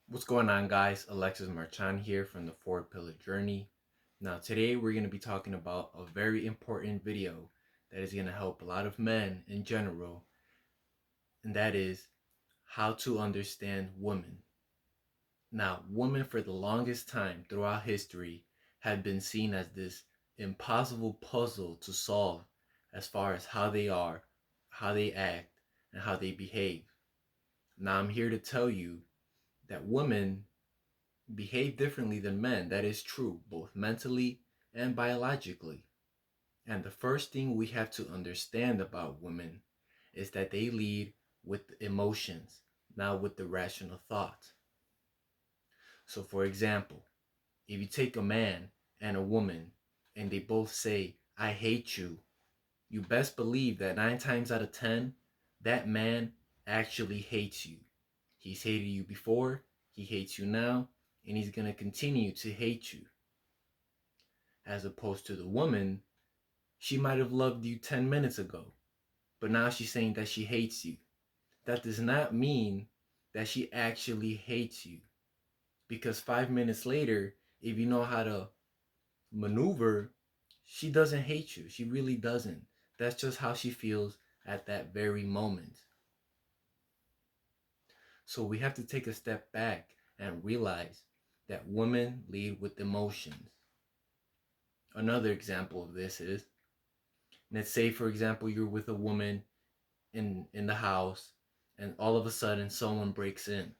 What's going on, guys? Alexis Marchand here from the Four Pillar Journey. Now, today we're going to be talking about a very important video that is going to help a lot of men in general, and that is how to understand women. Now, women for the longest time throughout history have been seen as this impossible puzzle to solve as far as how they are, how they act, and how they behave. Now, I'm here to tell you that women behave differently than men. That is true, both mentally and biologically. And the first thing we have to understand about women is that they lead with emotions, not with the rational thought. So, for example, if you take a man and a woman and they both say, I hate you, you best believe that 9 times out of 10, that man actually hates you. He's hated you before, he hates you now, and he's going to continue to hate you. As opposed to the woman, she might have loved you 10 minutes ago, but now she's saying that she hates you. That does not mean that she actually hates you. Because 5 minutes later, if you know how to maneuver, she doesn't hate you. She really doesn't. That's just how she feels at that very moment. So we have to take a step back and realize that women lead with emotions. Another example of this is, let's say, for example, you're with a woman in the house and all of a sudden someone breaks in.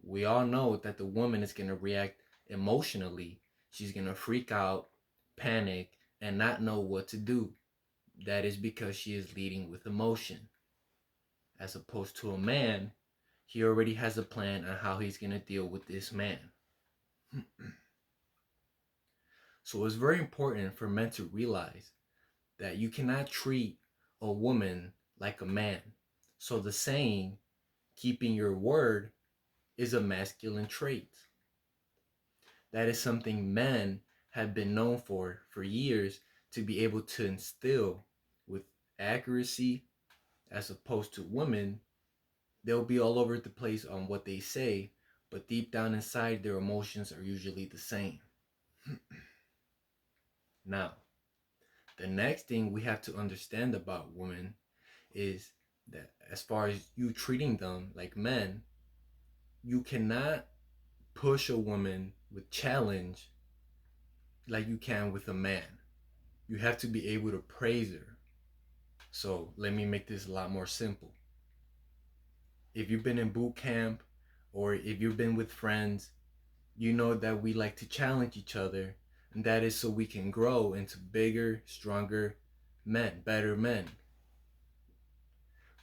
We all know that the woman is going to react emotionally. She's going to freak out, panic, and not know what to do. That is because she is leading with emotion. As opposed to a man, he already has a plan on how he's going to deal with this man. So it's very important for men to realize that you cannot treat a woman like a man. So the saying, keeping your word, is a masculine trait. That is something men have been known for years, to be able to instill with accuracy. As opposed to women, they'll be all over the place on what they say, but deep down inside, their emotions are usually the same. Now, the next thing we have to understand about women is that as far as you treating them like men, you cannot push a woman with challenge like you can with a man. You have to be able to praise her. So let me make this a lot more simple. If you've been in boot camp or if you've been with friends, you know that we like to challenge each other, and that is so we can grow into bigger, stronger men, better men.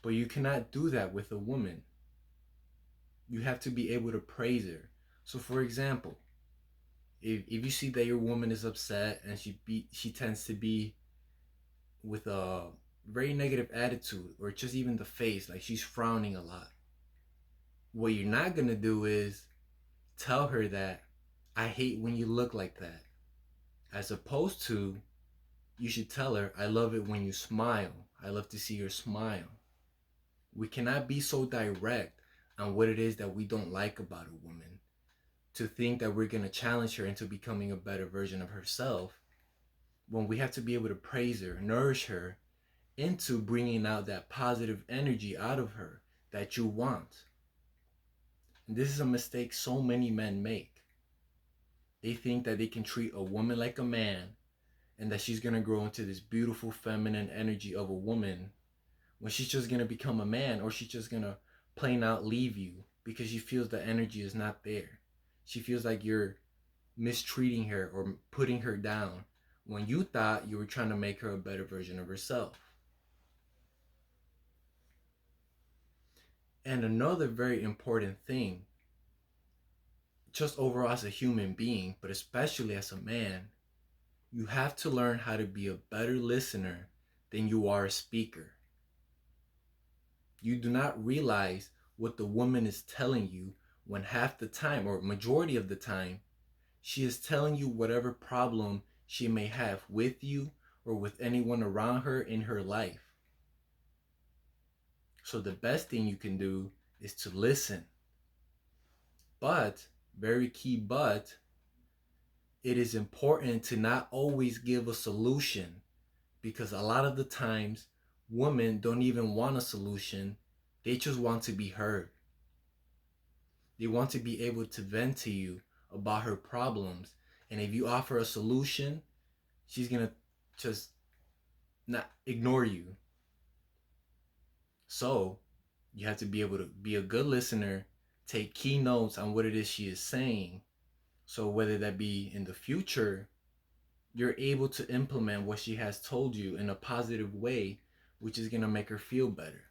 But you cannot do that with a woman. You have to be able to praise her. So for example, if you see that your woman is upset and she tends to be with a very negative attitude, or just even the face, like she's frowning a lot, what you're not gonna do is tell her that I hate when you look like that. As opposed to, you should tell her, I love it when you smile. I love to see your smile. We cannot be so direct on what it is that we don't like about a woman, to think that we're going to challenge her into becoming a better version of herself, when we have to be able to praise her, nourish her into bringing out that positive energy out of her that you want. And this is a mistake so many men make. They think that they can treat a woman like a man and that she's going to grow into this beautiful feminine energy of a woman, when she's just going to become a man, or she's just going to plain out leave you because she feels the energy is not there. She feels like you're mistreating her or putting her down when you thought you were trying to make her a better version of herself. And another very important thing, just overall as a human being, but especially as a man, you have to learn how to be a better listener than you are a speaker. You do not realize what the woman is telling you, when half the time, or majority of the time, she is telling you whatever problem she may have with you or with anyone around her in her life. So the best thing you can do is to listen. But, very key but, it is important to not always give a solution, because a lot of the times women don't even want a solution. They just want to be heard. They want to be able to vent to you about her problems. And if you offer a solution, she's going to just not ignore you. So you have to be able to be a good listener, take key notes on what it is she is saying. So whether that be in the future, you're able to implement what she has told you in a positive way, which is going to make her feel better.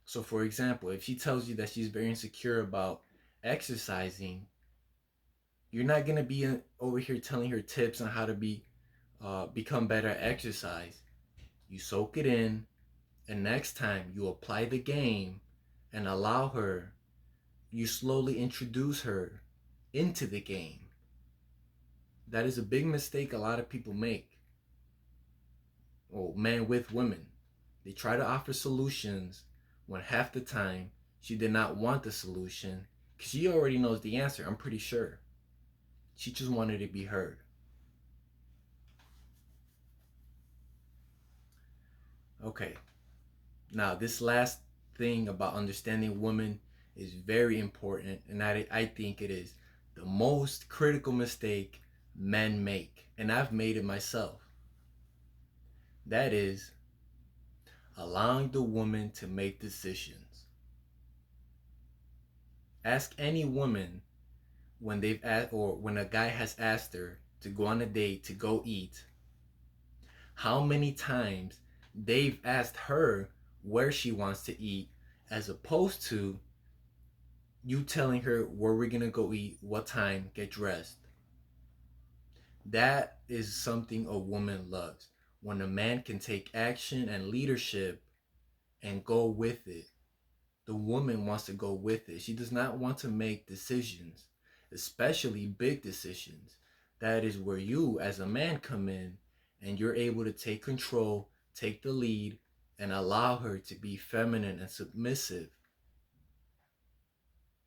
So for example, if she tells you that she's very insecure about exercising, you're not going to be over here telling her tips on how to become better at exercise. You soak it in, and next time you apply the game and allow her, you slowly introduce her into the game. That is a big mistake a lot of people make. Well, men with women. They try to offer solutions when half the time she did not want the solution, because she already knows the answer, I'm pretty sure. She just wanted to be heard. Okay, now this last thing about understanding women is very important, and I think it is the most critical mistake men make, and I've made it myself. That is allowing the woman to make decisions. Ask any woman when they've asked, or when a guy has asked her to go on a date to go eat, how many times they've asked her where she wants to eat, as opposed to you telling her where we're gonna go eat, what time, get dressed. That is something a woman loves. When a man can take action and leadership and go with it. The woman wants to go with it. She does not want to make decisions, especially big decisions. That is where you, as a man, come in, and you're able to take control, take the lead, and allow her to be feminine and submissive.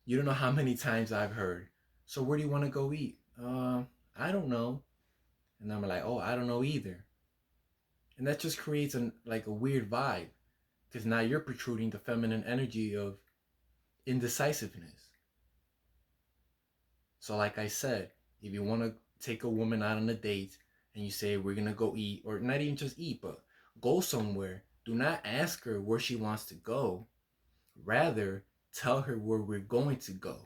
You don't know how many times I've heard, so where do you want to go eat? I don't know. And I'm like, oh, I don't know either. And that just creates a weird vibe, because now you're protruding the feminine energy of indecisiveness. So like I said, if you want to take a woman out on a date and you say we're going to go eat, or not even just eat, but go somewhere, do not ask her where she wants to go. Rather, tell her where we're going to go.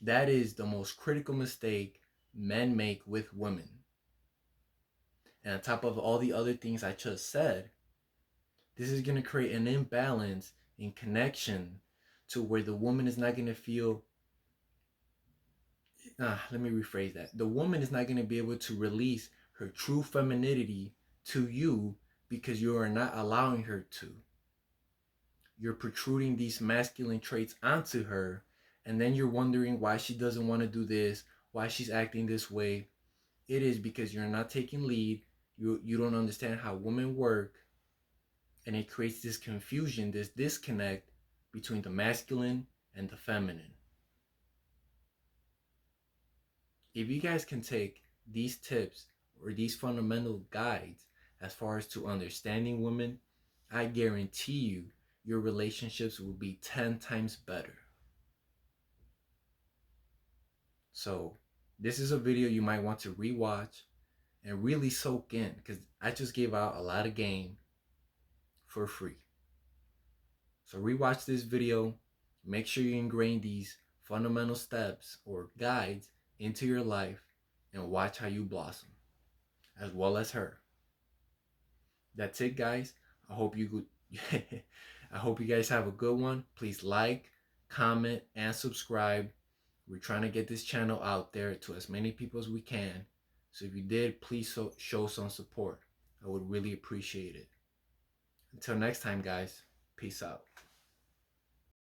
That is the most critical mistake men make with women. And on top of all the other things I just said, this is going to create an imbalance in connection, to where the woman is not going to feel, let me rephrase that. The woman is not going to be able to release her true femininity to you, because you are not allowing her to. You're protruding these masculine traits onto her, and then you're wondering why she doesn't want to do this, why she's acting this way. It is because you're not taking lead. You don't understand how women work, and it creates this confusion, this disconnect between the masculine and the feminine. If you guys can take these tips or these fundamental guides as far as to understanding women, I guarantee you your relationships will be 10 times better. So this is a video you might want to rewatch and really soak in, because I just gave out a lot of game for free. So rewatch this video, make sure you ingrain these fundamental steps or guides into your life, and watch how you blossom, as well as her. That's it, guys. I hope you I hope you guys have a good one. Please like, comment, and subscribe. We're trying to get this channel out there to as many people as we can. So if you did, please show some support. I would really appreciate it. Until next time, guys. Peace out.